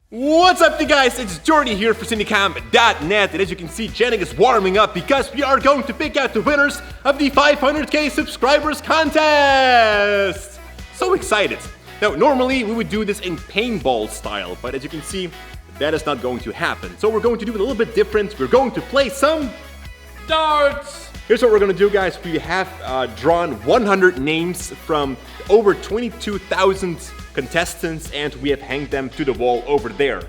What's up, you guys? It's Jordy here for Cinecom.net, and as you can see, Janik is warming up because we are going to pick out the winners of the 500k subscribers contest! So excited! Now, normally we would do this in paintball style, but as you can see, that is not going to happen. So we're going to do it a little bit different. We're going to play some darts! Here's what we're going to do, guys. We have drawn 100 names from over 22,000 contestants, and we have hanged them to the wall over there.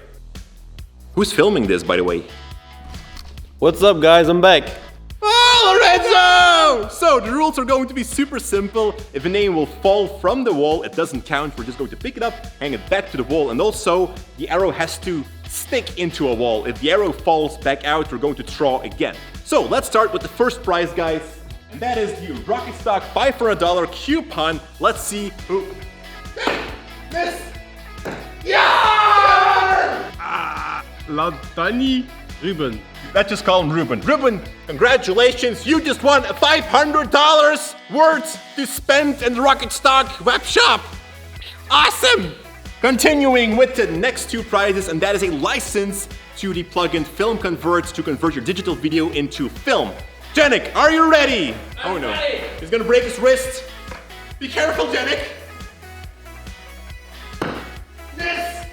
Who's filming this, by the way? What's up, guys? I'm back. Oh, Lorenzo! So the rules are going to be super simple. If a name will fall from the wall, it doesn't count. We're just going to pick it up, hang it back to the wall, and also the arrow has to stick into a wall. If the arrow falls back out, we're going to draw again. So let's start with the first prize, guys, and that is the Rocket Stock $500 coupon. Let's see who... This! Yeah! Ladani Ruben. Let's just call him Ruben. Ruben, congratulations! You just won $500 worth to spend in the Rocket Stock web shop. Awesome! Continuing with the next two prizes, and that is a license to the plugin Film Convert to convert your digital video into film. Janik, are you ready? I'm ready. He's gonna break his wrist. Be careful, Janik. Miss!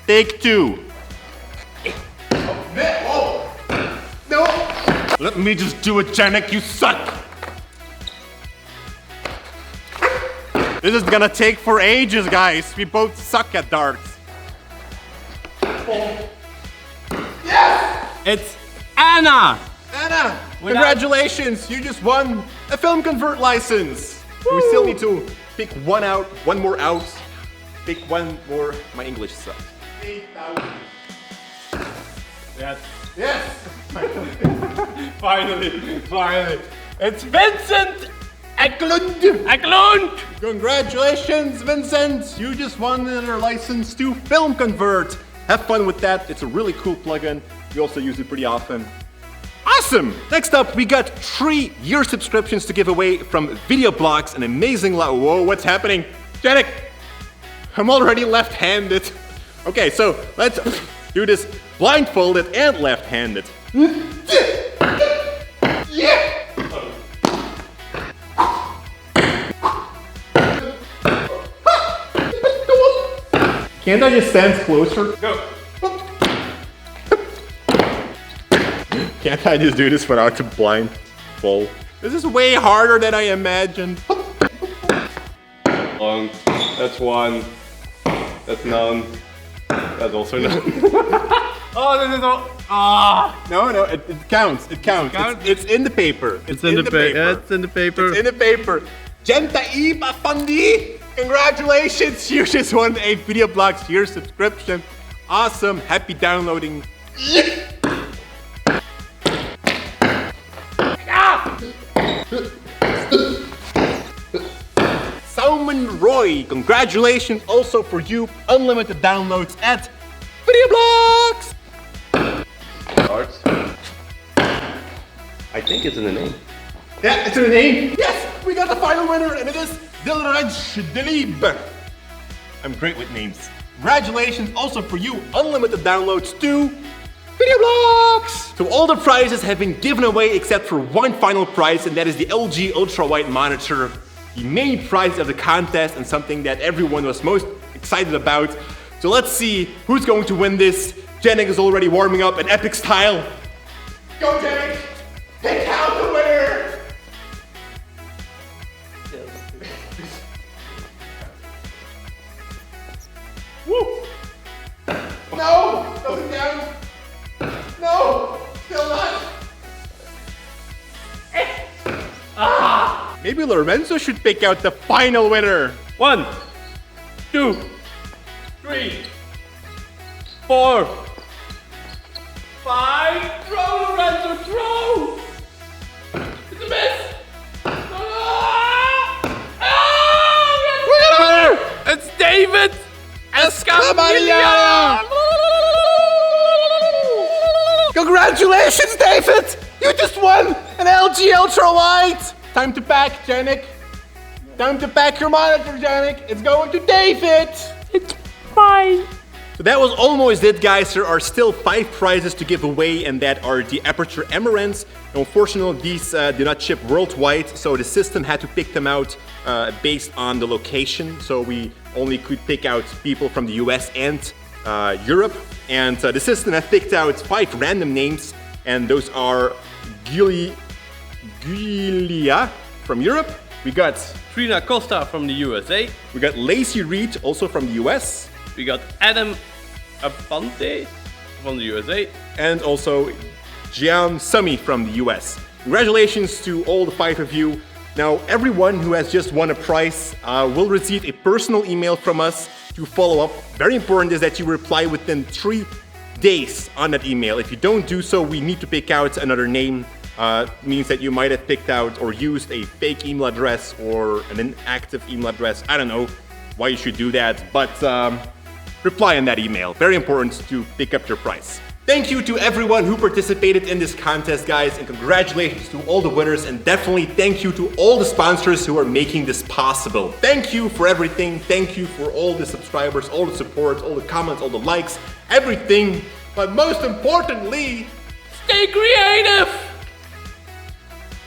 Take two. Oh, no! Let me just do it, Janik, you suck! This is gonna take for ages, guys. We both suck at darts. Yes! It's Anna! Anna, congratulations! You just won a Film Convert license. Woo. We still need to pick one more out. Pick one more. My English sucks. 8,000. Yes. Yes! Finally. It's Vincent Eklund! Congratulations, Vincent! You just won another license to Film Convert. Have fun with that. It's a really cool plugin. We also use it pretty often. Awesome! Next up, we got 3-year subscriptions to give away from Storyblocks, an amazing Whoa, what's happening? Janik! I'm already left-handed. Okay, so let's do this blindfolded and left-handed. Yeah! Can't I just stand closer? Go. Can't I just do this without the blindfold? This is way harder than I imagined. Long. That's one. That's none. That's also none. Oh, this is all. Ah! No, it counts. It counts. It's in the paper. It's in the paper. Yeah, it's in the paper. It's in the paper. Genta Iba Fundi! Congratulations! You just won a Storyblocks year subscription. Awesome. Happy downloading. Salman Roy, congratulations also for you. Unlimited downloads at Storyblocks. Darts. I think it's in the name. Yeah, it's in the name. Yes, we got the final winner, and it is Dilraj Dalib. I'm great with names. Congratulations also for you. Unlimited downloads to Storyblocks. So all the prizes have been given away except for one final prize, and that is the LG UltraWide monitor. The main prize of the contest and something that everyone was most excited about. So let's see who's going to win this. Janik is already warming up in epic style. Go, Janik! Pick out the winner! Woo! No! Doesn't count! No! Still not! Ah! Maybe Lorenzo should pick out the final winner. 1, 2, 3, 4, 5. Throw, Lorenzo, throw! It's a miss! We got a winner! It's David Escamilla! Congratulations, David! You just won an LG UltraWide! Time to pack, Janik. time to pack your monitor, Janik. It's going to David. It's fine. So that was almost it, guys. There are still 5 prizes to give away, and that are the Aputure Amarans. Unfortunately, these do not ship worldwide, so the system had to pick them out based on the location. So we only could pick out people from the US and Europe. And the system has picked out 5 random names, and those are Giulia from Europe. We got Trina Costa from the USA. We got Lacey Reed, also from the US. We got Adam Apante from the USA. And also Jian Sumi from the US. Congratulations to all the 5 of you. Now, everyone who has just won a prize will receive a personal email from us to follow up. Very important is that you reply within 3 days on that email. If you don't do so, we need to pick out another name. Means that you might have picked out or used a fake email address or an inactive email address. I don't know why you should do that, but reply on that email. Very important to pick up your prize. Thank you to everyone who participated in this contest, guys, and congratulations to all the winners, and definitely thank you to all the sponsors who are making this possible. Thank you for everything. Thank you for all the subscribers, all the support, all the comments, all the likes, everything. But most importantly, Stay creative!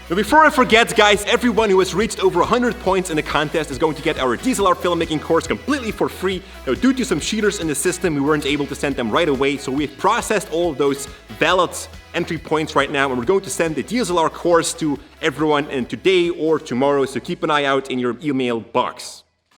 But before I forget, guys, everyone who has reached over 100 points in the contest is going to get our DSLR filmmaking course completely for free. Now, due to some cheaters in the system, we weren't able to send them right away, so we've processed all of those valid entry points right now, and we're going to send the DSLR course to everyone in today or tomorrow, so keep an eye out in your email box.